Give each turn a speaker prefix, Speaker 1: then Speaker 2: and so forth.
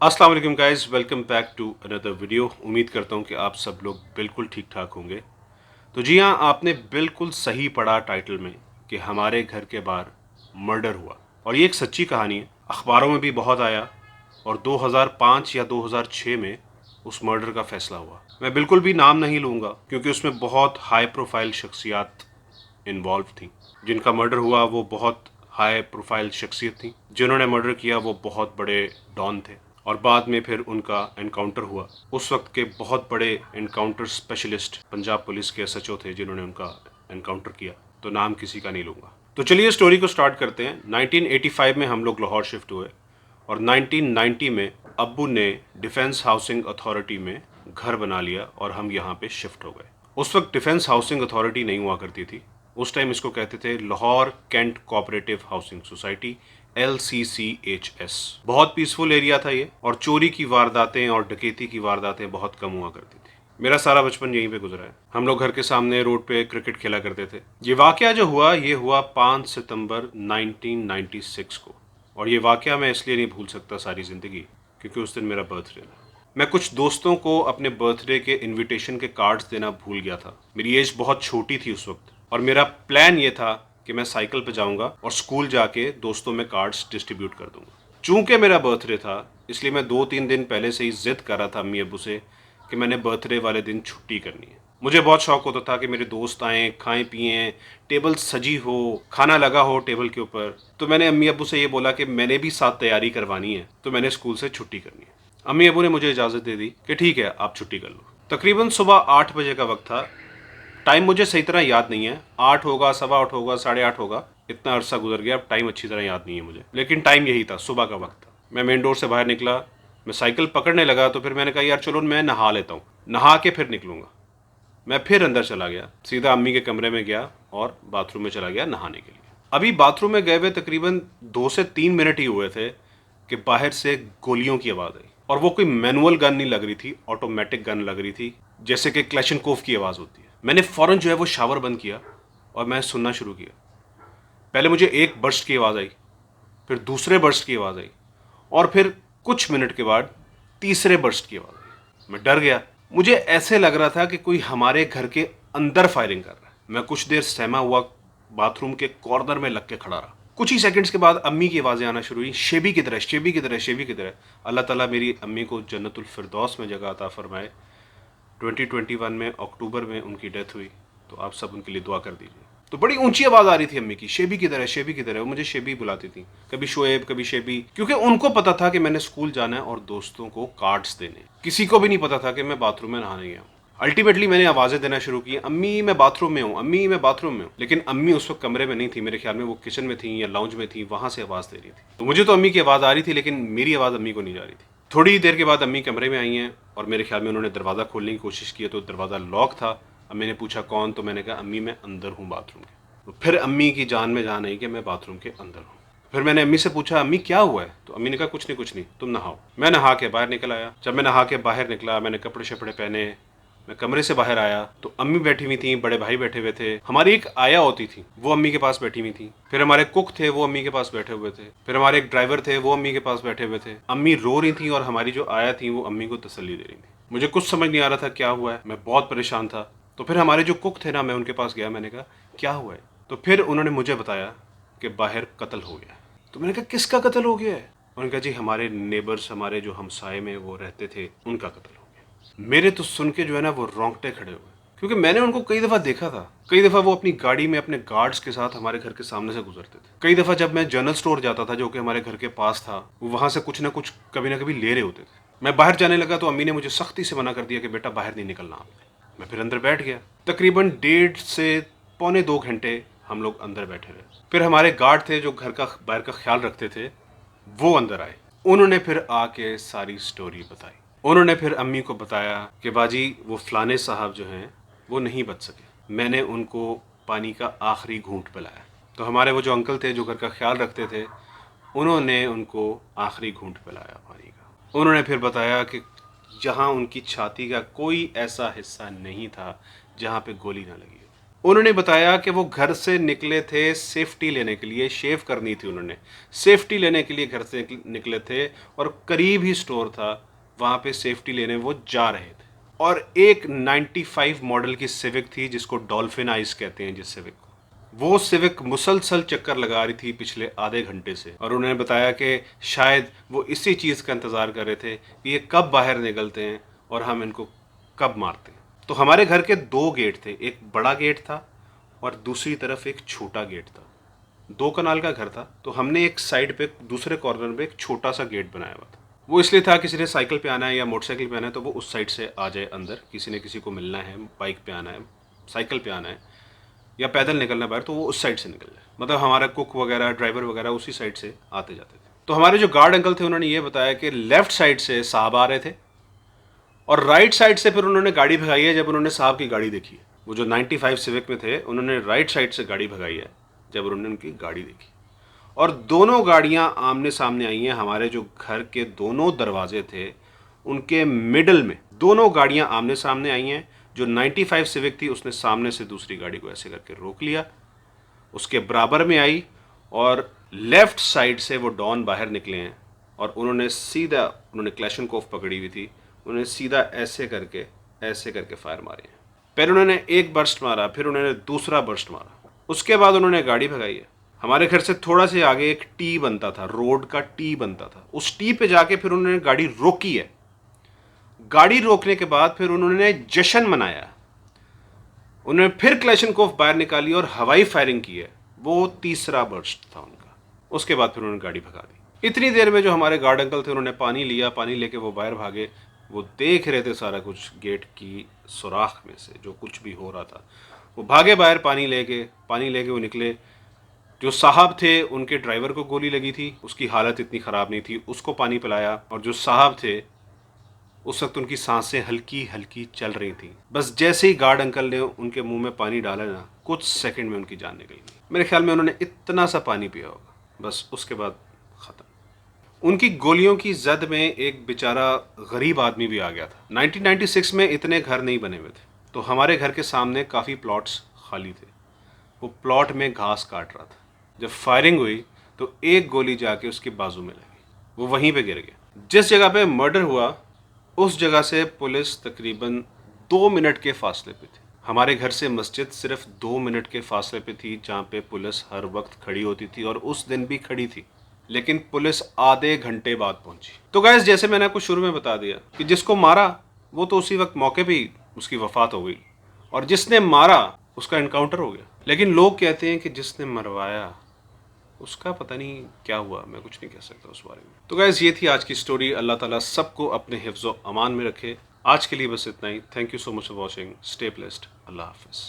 Speaker 1: अस्सलाम वालेकुम guys, welcome back to another video. उम्मीद करता हूँ कि आप सब लोग बिल्कुल ठीक ठाक होंगे। तो जी हाँ, आपने बिल्कुल सही पढ़ा टाइटल में कि हमारे घर के बाहर मर्डर हुआ। और ये एक सच्ची कहानी है, अखबारों में भी बहुत आया। और 2005 या 2006 में उस मर्डर का फैसला हुआ। मैं बिल्कुल भी नाम नहीं लूँगा क्योंकि उसमें बहुत हाई प्रोफाइल शख्सियात इन्वॉल्व थी। जिनका मर्डर हुआ वो बहुत हाई प्रोफाइल शख्सियत थी। जिन्होंने मर्डर किया वो बहुत बड़े डॉन थे। और बाद में फिर उनका एनकाउंटर हुआ। उस वक्त के बहुत बड़े एनकाउंटर स्पेशलिस्ट पंजाब पुलिस के एसएचओ थे जिन्होंने उनका एनकाउंटर किया। तो नाम किसी का नहीं लूँगा। तो चलिए स्टोरी को स्टार्ट करते हैं। 1985 में हम लोग लाहौर शिफ्ट हुए और 1990 में अब्बू ने डिफेंस हाउसिंग अथॉरिटी में घर बना लिया और हम यहाँ पे शिफ्ट हो गए। उस वक्त डिफेंस हाउसिंग अथॉरिटी नहीं हुआ करती थी। उस टाइम इसको कहते थे Lahore Cantt cooperative housing society, LCCHS। बहुत पीसफुल एरिया था ये और चोरी की वारदातें और डकैती की वारदातें बहुत कम हुआ करती थी। मेरा सारा बचपन यहीं पे गुजरा है। हम लोग घर के सामने रोड पे क्रिकेट खेला करते थे। ये वाकया जो हुआ ये हुआ 5 सितंबर 1996 को। और ये वाकया मैं इसलिए नहीं भूल सकता सारी ज़िंदगी क्योंकि उस दिन मेरा बर्थडे था। मैं कुछ दोस्तों को अपने बर्थडे के इनविटेशन के कार्ड्स देना भूल गया था। मेरी एज बहुत छोटी थी उस वक्त और मेरा प्लान ये था कि मैं साइकिल पे जाऊंगा और स्कूल जाके दोस्तों में कार्ड्स डिस्ट्रीब्यूट कर दूंगा। चूंकि मेरा बर्थडे था इसलिए मैं 2-3 दिन पहले से ही जिद कर रहा था अम्मी अब्बू से कि मैंने बर्थडे वाले दिन छुट्टी करनी है। मुझे बहुत शौक होता था कि मेरे दोस्त आएँ, खाएं पिएं, टेबल सजी हो, खाना लगा हो टेबल के ऊपर। तो मैंने अम्मी अब्बू से ये बोला कि मैंने भी साथ तैयारी करवानी है, तो मैंने स्कूल से छुट्टी करनी है। अम्मी अब्बू ने मुझे इजाज़त दे दी कि ठीक है आप छुट्टी कर लो। तकरीबन सुबह 8 बजे का वक्त था। टाइम मुझे सही तरह याद नहीं है, 8 होगा, 8:15 होगा, 8:30 होगा। इतना अरसा गुजर गया, अब टाइम अच्छी तरह याद नहीं है मुझे, लेकिन टाइम यही था, सुबह का वक्त था। मैं मेन डोर से बाहर निकला, मैं साइकिल पकड़ने लगा तो फिर मैंने कहा यार चलो मैं नहा लेता हूँ, नहा के फिर निकलूंगा। मैं फिर अंदर चला गया, सीधा अम्मी के कमरे में गया और बाथरूम में चला गया नहाने के लिए। अभी बाथरूम में गए हुए तकरीबन 2 से 3 मिनट ही हुए थे कि बाहर से गोलियों की आवाज़ आई। और वो कोई मैनुअल गन नहीं लग रही थी, ऑटोमेटिक गन लग रही थी, जैसे कि क्लैशनकोफ की आवाज़ होती है। मैंने फ़ौरन जो है वो शावर बंद किया और मैं सुनना शुरू किया। पहले मुझे एक बर्स्ट की आवाज़ आई, फिर दूसरे बर्स्ट की आवाज़ आई और फिर कुछ मिनट के बाद तीसरे बर्स्ट की आवाज़ आई। मैं डर गया। मुझे ऐसे लग रहा था कि कोई हमारे घर के अंदर फायरिंग कर रहा है। मैं कुछ देर सहमा हुआ बाथरूम के कॉर्नर में लग के खड़ा रहा। कुछ ही सेकंड्स के बाद अम्मी की आवाज़ें आना शुरू हुई, शेबी की तरह, शेबी की तरह, शेबी की तरह। अल्लाह ताला मेरी अम्मी को जन्नतुल फिरदौस में जगह अता फरमाए। 2021 में अक्टूबर में उनकी डेथ हुई, तो आप सब उनके लिए दुआ कर दीजिए। तो बड़ी ऊंची आवाज़ आ रही थी अम्मी की, शेबी की तरह, शेबी की तरह। वो मुझे शेबी बुलाती थी, कभी शोएब कभी शेबी, क्योंकि उनको पता था कि मैंने स्कूल जाना है और दोस्तों को कार्ड्स देने। किसी को भी नहीं पता था कि मैं बाथरूम में नहाने गया हूँ। अल्टीमेटली मैंने आवाज़ें देना शुरू की, अम्मी मैं बाथरूम में हूँ, अम्मी मैं बाथरूम में हूँ। लेकिन अम्मी उस वक्त कमरे में नहीं थी, मेरे ख्याल में वो किचन में थी या लाउंज में थी, वहाँ से आवाज़ दे रही थी। तो मुझे तो अम्मी की आवाज़ आ रही थी लेकिन मेरी आवाज़ अम्मी को नहीं जा रही थी। थोड़ी देर के बाद अम्मी कमरे में आई हैं और मेरे ख्याल में उन्होंने दरवाज़ा खोलने की कोशिश की तो दरवाज़ा लॉक था। अम्मी ने पूछा कौन, तो मैंने कहा अम्मी मैं अंदर हूँ बाथरूम के। तो फिर अम्मी की जान में जान आई कि मैं बाथरूम के अंदर हूँ। फिर मैंने अम्मी से पूछा अम्मी क्या हुआ है, तो अम्मी ने कहा कुछ नहीं कुछ नहीं, तुम नहाओ। मैं नहा के बाहर निकल आया। जब मैं नहा के बाहर निकला, मैंने कपड़े शपड़े पहने, मैं कमरे से बाहर आया तो अम्मी बैठी हुई थी, बड़े भाई बैठे हुए थे, हमारी एक आया होती थी वो अम्मी के पास बैठी हुई थी, फिर हमारे कुक थे वो अम्मी के पास बैठे हुए थे, फिर हमारे एक ड्राइवर थे वो अम्मी के पास बैठे हुए थे। अम्मी रो रही थी और हमारी जो आया थी वो अम्मी को तसल्ली दे रही थी। मुझे कुछ समझ नहीं आ रहा था क्या हुआ है, मैं बहुत परेशान था। तो फिर हमारे जो कुक थे ना, मैं उनके पास गया, मैंने कहा क्या हुआ है। तो फिर उन्होंने मुझे बताया कि बाहर कत्ल हो गया है। तो मैंने कहा किसका कत्ल हो गया है। उन्होंने कहा जी हमारे नेबर्स, हमारे जो हमसाए में वो रहते थे उनका कत्ल हो गया। मेरे तो सुन के जो है ना वो रोंगटे खड़े हुए, क्योंकि मैंने उनको कई दफ़ा देखा था। कई दफ़ा वो अपनी गाड़ी में अपने गार्ड्स के साथ हमारे घर के सामने से गुजरते थे। कई दफ़ा जब मैं जनरल स्टोर जाता था जो कि हमारे घर के पास था, वो वहाँ से कुछ ना कुछ कभी ना कभी ले रहे होते थे। मैं बाहर जाने लगा तो अम्मी ने मुझे सख्ती से मना कर दिया कि बेटा बाहर नहीं निकलना आपने। मैं फिर अंदर बैठ गया। तकरीबन 1.5 से 2.25 घंटे हम लोग अंदर बैठे रहे। फिर हमारे गार्ड थे जो घर का बाहर का ख्याल रखते थे, वो अंदर आए। उन्होंने फिर आके सारी स्टोरी बताई। उन्होंने फिर अम्मी को बताया कि बाजी वो फलाने साहब जो हैं वो नहीं बच सके, मैंने उनको पानी का आखिरी घूंट पिलाया। तो हमारे वो जो अंकल थे जो घर का ख्याल रखते थे, उन्होंने उनको आखिरी घूंट पिलाया पानी का। उन्होंने फिर बताया कि जहाँ उनकी छाती का कोई ऐसा हिस्सा नहीं था जहाँ पे गोली ना लगी हो। उन्होंने बताया कि वो घर से निकले थे सेफ्टी लेने के लिए, शेव करनी थी उन्होंने, सेफ्टी लेने के लिए घर से निकले थे और करीब ही स्टोर था, वहाँ पे सेफ्टी लेने वो जा रहे थे। और एक 95 मॉडल की सिविक थी जिसको डॉल्फिन आइस कहते हैं, जिस सिविक को, वो सिविक मुसलसल चक्कर लगा रही थी पिछले आधे घंटे से। और उन्होंने बताया कि शायद वो इसी चीज़ का इंतज़ार कर रहे थे कि ये कब बाहर निकलते हैं और हम इनको कब मारते हैं। तो हमारे घर के 2 गेट थे, एक बड़ा गेट था और दूसरी तरफ एक छोटा गेट था। 2 कनाल का घर था, तो हमने एक साइड पे दूसरे कॉर्नर में एक छोटा सा गेट बनाया हुआ था। वो इसलिए था किसी ने साइकिल पे आना है या मोटरसाइकिल पे आना है तो वो उस साइड से आ जाए अंदर, किसी ने किसी को मिलना है, बाइक पे आना है, साइकिल पे आना है या पैदल निकलना बाहर, तो वो उस साइड से निकल जाए। मतलब हमारा कुक वगैरह, ड्राइवर वगैरह उसी साइड से आते जाते थे। तो हमारे जो गार्ड अंकल थे उन्होंने ये बताया कि लेफ्ट साइड से साहब आ रहे थे और राइट साइड से फिर उन्होंने गाड़ी भगाई है जब उन्होंने साहब की गाड़ी देखी। वो जो 95 सिविक में थे उन्होंने राइट साइड से गाड़ी भगाई है जब उन्होंने उनकी गाड़ी देखी। और दोनों गाड़ियां आमने सामने आई हैं। हमारे जो घर के दोनों दरवाजे थे उनके मिडल में दोनों गाड़ियां आमने सामने आई हैं। जो 95 सिविक थी उसने सामने से दूसरी गाड़ी को ऐसे करके रोक लिया, उसके बराबर में आई और लेफ्ट साइड से वो डॉन बाहर निकले हैं और उन्होंने क्लैशनकोफ पकड़ी हुई थी, उन्होंने सीधा ऐसे करके फायर मारे हैं। पहले उन्होंने एक बर्स्ट मारा, फिर उन्होंने दूसरा बर्स्ट मारा, उसके बाद उन्होंने गाड़ी भगाई है। हमारे घर से थोड़ा से आगे एक टी बनता था, रोड का टी बनता था, उस टी पे जाके फिर उन्होंने गाड़ी रोकी है। गाड़ी रोकने के बाद फिर उन्होंने जश्न मनाया, उन्होंने फिर क्लैशनकोफ बाहर निकाली और हवाई फायरिंग की है। वो तीसरा बर्स्ट था उनका। उसके बाद फिर उन्होंने गाड़ी भगा दी। इतनी देर में जो हमारे गार्ड अंकल थे उन्होंने पानी लिया, पानी लेके वो बाहर भागे। वो देख रहे थे सारा कुछ गेट की सुराख में से जो कुछ भी हो रहा था। वो भागे बाहर पानी लेके वो निकले। जो साहब थे उनके ड्राइवर को गोली लगी थी, उसकी हालत इतनी ख़राब नहीं थी, उसको पानी पिलाया। और जो साहब थे उस वक्त उनकी सांसें हल्की हल्की चल रही थी। बस जैसे ही गार्ड अंकल ने उनके मुंह में पानी डाला ना, कुछ सेकंड में उनकी जान निकल गई। मेरे ख्याल में उन्होंने इतना सा पानी पिया होगा, बस उसके बाद ख़त्म। उनकी गोलियों की जद में एक बेचारा गरीब आदमी भी आ गया था। 1996 में इतने घर नहीं बने हुए थे, तो हमारे घर के सामने काफ़ी प्लॉट्स खाली थे। वो प्लॉट में घास काट रहा था। जब फायरिंग हुई तो एक गोली जाके उसके बाजू में लगी, वो वहीं पे गिर गया। जिस जगह पे मर्डर हुआ उस जगह से पुलिस तकरीबन 2 मिनट के फासले पे थी। हमारे घर से मस्जिद सिर्फ 2 मिनट के फासले पे थी, जहाँ पे पुलिस हर वक्त खड़ी होती थी और उस दिन भी खड़ी थी, लेकिन पुलिस आधे घंटे बाद पहुंची। तो गाइस, जैसे मैंने आपको शुरू में बता दिया कि जिसको मारा वो तो उसी वक्त मौके पे ही उसकी वफात हो गई और जिसने मारा उसका एनकाउंटर हो गया। लेकिन लोग कहते हैं कि जिसने मरवाया उसका पता नहीं क्या हुआ, मैं कुछ नहीं कह सकता उस बारे में। तो गाइस, ये थी आज की स्टोरी। अल्लाह ताला सबको अपने हिफ्ज़ व अमान में रखे। आज के लिए बस इतना ही। Thank you so much for watching. Stay blessed. अल्लाह हाफिज़।